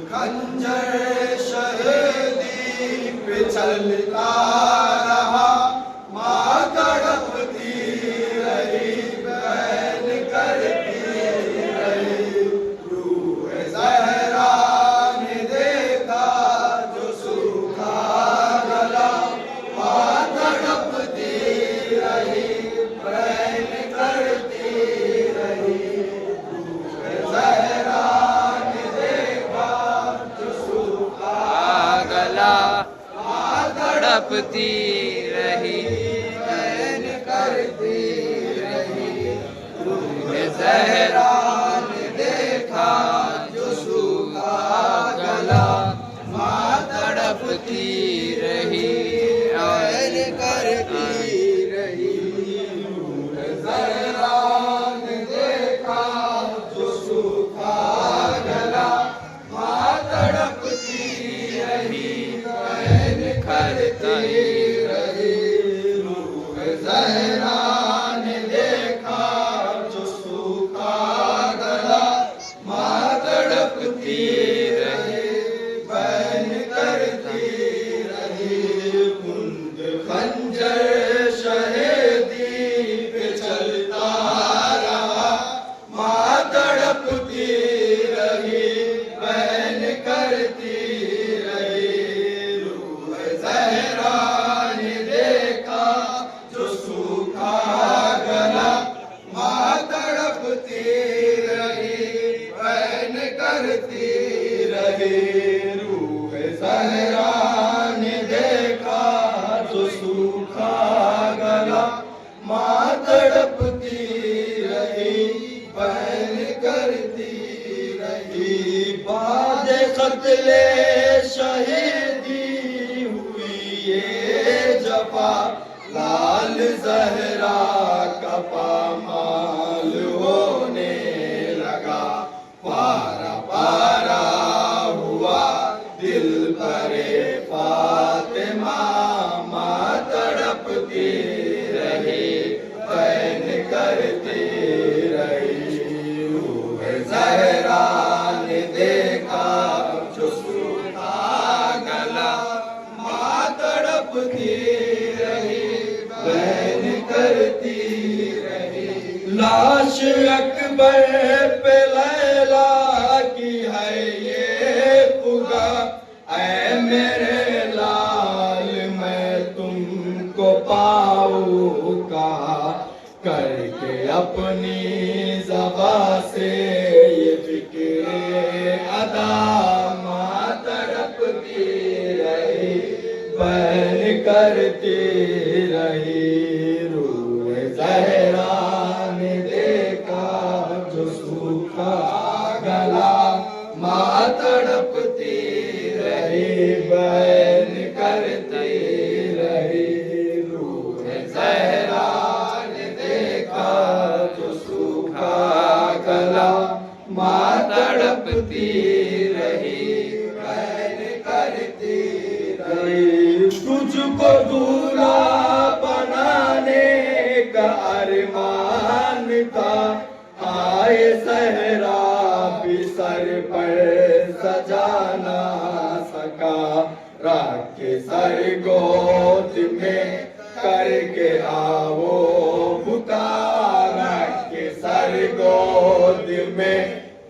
खंजर शहीदी पे चलता रहा, माँ तड़पती रही, बहन करती रही। रूह ज़हरा ने देखा जो सूखा गला, माँ तड़पती रही, बहन करती रही। रूह ज़हरा ने देखा जो सूखा गला, माँ तड़पती रही, बहन करती रही। रूह ज़हरा ने देखा जो सूखा गला, माँ तड़पती रही, बहन करती रही। रूह ज़हरा ने देखा जो सूखा गला, माँ तड़पती रही, बहन करती रही। रूह ज़हरा ने देखा जो सूखा गला, माँ तड़पती रही, बहन करती रही। कुंद खंजर शहीदी पे चलता रहा, माँ तड़पती रही, बहन करती रही। रूह ज़हरा ने देखा जो सूखा गला, माँ तड़पती रही, बहन करती रही। रूह ज़हरा ने देखा जो सूखा गला, माँ तड़पती रही, बहन करती रही। बाद क़त्ले शहीदी हुई ये जफ़ा, लाल ज़हरा का पामाल होने लगा। पारा पारा हुआ दिल परे फातिमा, माँ तड़पती रही, बहन करती रही। रूह ज़हरा ने देखा जो सूखा गला, माँ तड़पती रही, बहन करती रही। लाश अकबर पे लैला की है ये पुगा, ऐ मेरे लाल मैं तुमको पाऊँ कहाँ, करके अपनी ज़बां से ये फ़िक्र अदा, माँ तड़पती रही, बहन करती रही। रूह ज़हरा ने देखा जो सूखा गला, माँ तड़पती रही, बहन करती रही। रूह ज़हरा ने देखा जो सूखा गला, माँ तड़पती रही, बहन करती रही। तुझको दूल्हा बनाने का अरमान था, आए ज़हरा भी सर पर सजा ना सका। राख के सर गोद में करके आओ पुकार, राख के सर गोद में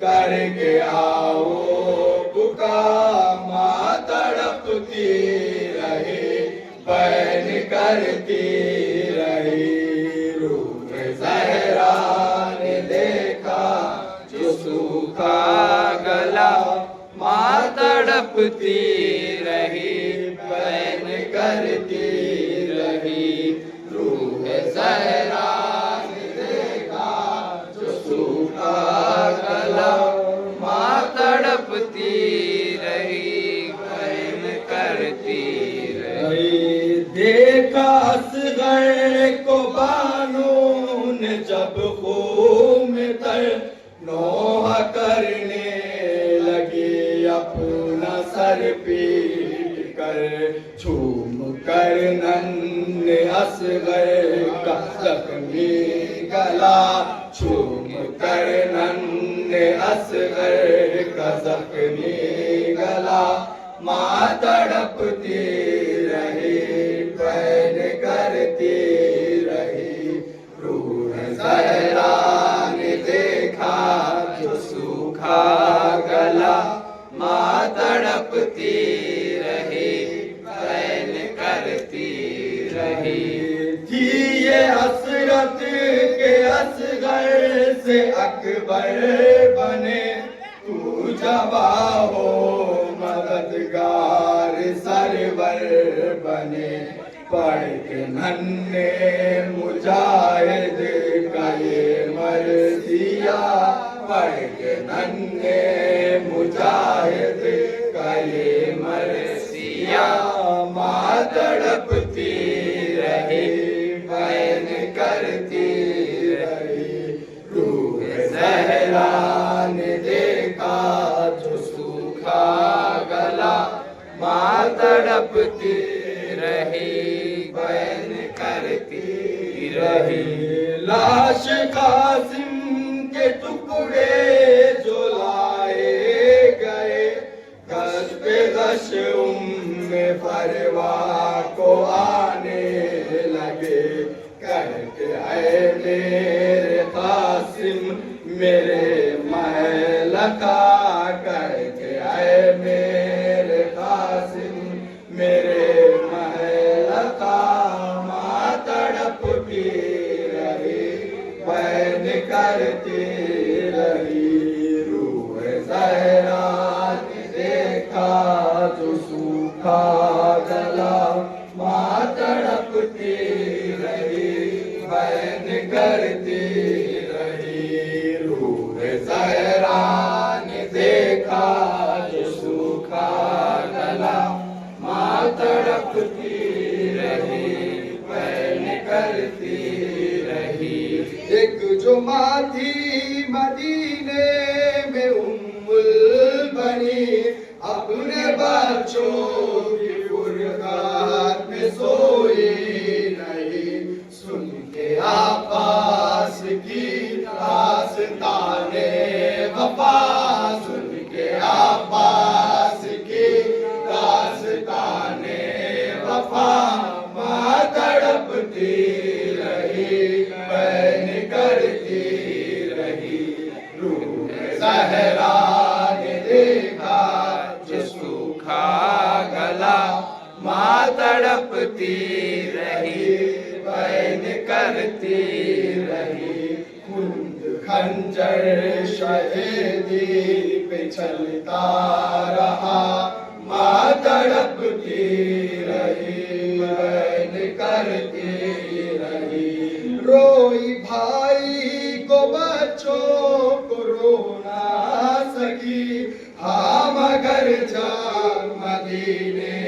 करके आओ पुकार। माँ तड़पती रही, बहन करती रही। रूह ज़हरा ने देखा जो सूखा गला, माँ तड़पती रही, बहन करती रही। रूह ज़हरा ने देखा जो सूखा गला, माँ तड़पती रही, बहन करती रही। देखा असग़र को बानू ने जब खून तर नोहा करने लगी, अपना सर पीट कर झूम कर नन्हे असग़र का ज़ख्मी गला, झूम कर नन्हे असग़र का ज़ख्मी गला, माँ तड़पती रही, बहन करती रही। रूह ज़हरा ने देखा जो सूखा गला, माँ तड़पती रही, बहन करती रही। थी ये हसरत के असगर से अकबर बने, तू जवा हो मददगार सरवर बने। पढ़ के नन्हे मुजाहिद का ये मर्सिया, पढ़ के नन्हे मुजाहिद का ये मर्सिया, माँ तड़पती रही, बहन करती रही। रूह ज़हरा ने देखा जो सूखा गला, माँ तड़पती रही, बहन करती रही। लाश कासिम के टुकड़े जो लाए गए, गश पे गश उम्मे फरवा को आने लगे। कहते ऐ मेरे कासिम मेरे महल का, कहते ऐ मेरे कासिम मेरे महल का। माँ तड़पती रही, बहन करती रही। रूह ज़हरा ने देखा जो सूखा गला, माँ तड़पती रही, बहन करती रही। रूह ज़हरा ने देखा जो सूखा गला, माँ तड़पती रही, बहन करती रही। एक जो माँ थी मदीने में उम्मुल बनी, अपने बच्चों की फुरक़ात में सोई नहीं। सुन के आपास की दास्ताने वफा, सुन के आपास की दास्ताने वफा, माँ तड़पती रही, बहन करती रही। रूह ज़हरा ने देखा जो सूखा गला, माँ तड़पती रही, बहन करती रही। खुंद खंजर शहीदी पे चलता रहा, माँ तड़पती रही, बहन करती रही। रोई भाई को बच्चों को रो ना सकी, हाँ मगर जान मदीने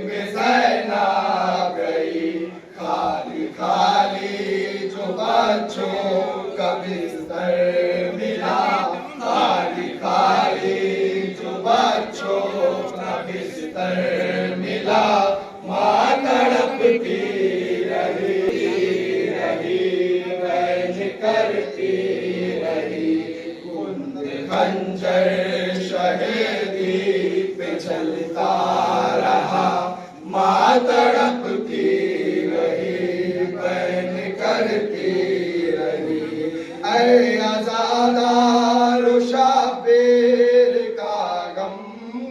में ज़ैनब गई। खाली खाली जो बच्चों का बिस्तर मिला, खाली खाली जो बच्चों का बिस्तर मिला, माँ तड़पती रही, बहन करती रही। कुंद खंजर शहीदी पे चलता रहा, माँ तड़पती रही, बहन करती रही। ऐ आज़ादारो शाबेर का गम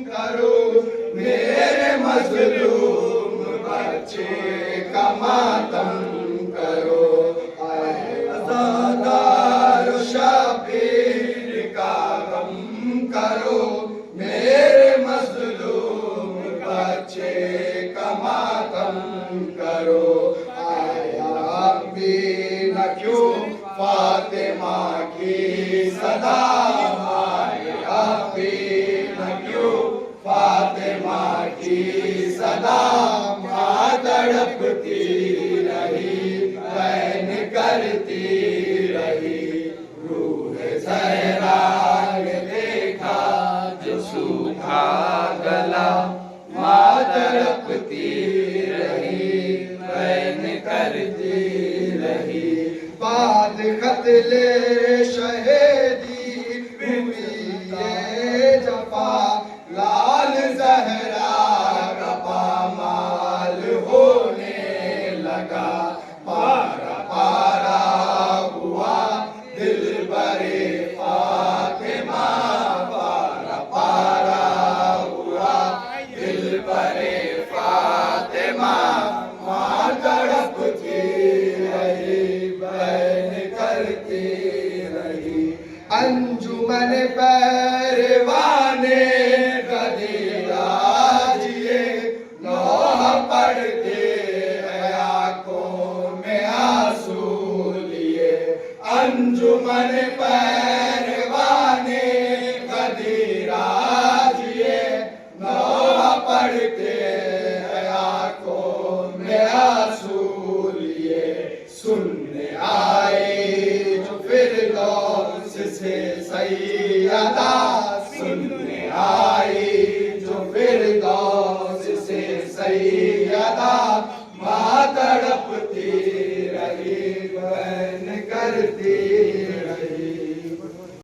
करो, मेरे मज़लूम बच्चे का मातम करो। ऐ आज़ादारो शाबेर का गम करो, मेरे मज़लूम बच्चे का मातम करो। आया भी न क्यों फातिमा की सदा, आया भी न क्यों फातिमा की सदा, माँ तड़पती रही, बहन करती रही। रूह ज़हरा ने देखा जो सूखा गला, माँ तड़पती रही, बहन करती रही। बाद क़त्ल शहीदी हुई ये जफ़ा, लाल लिए सुनने आए जो फिरदौस से सैयदा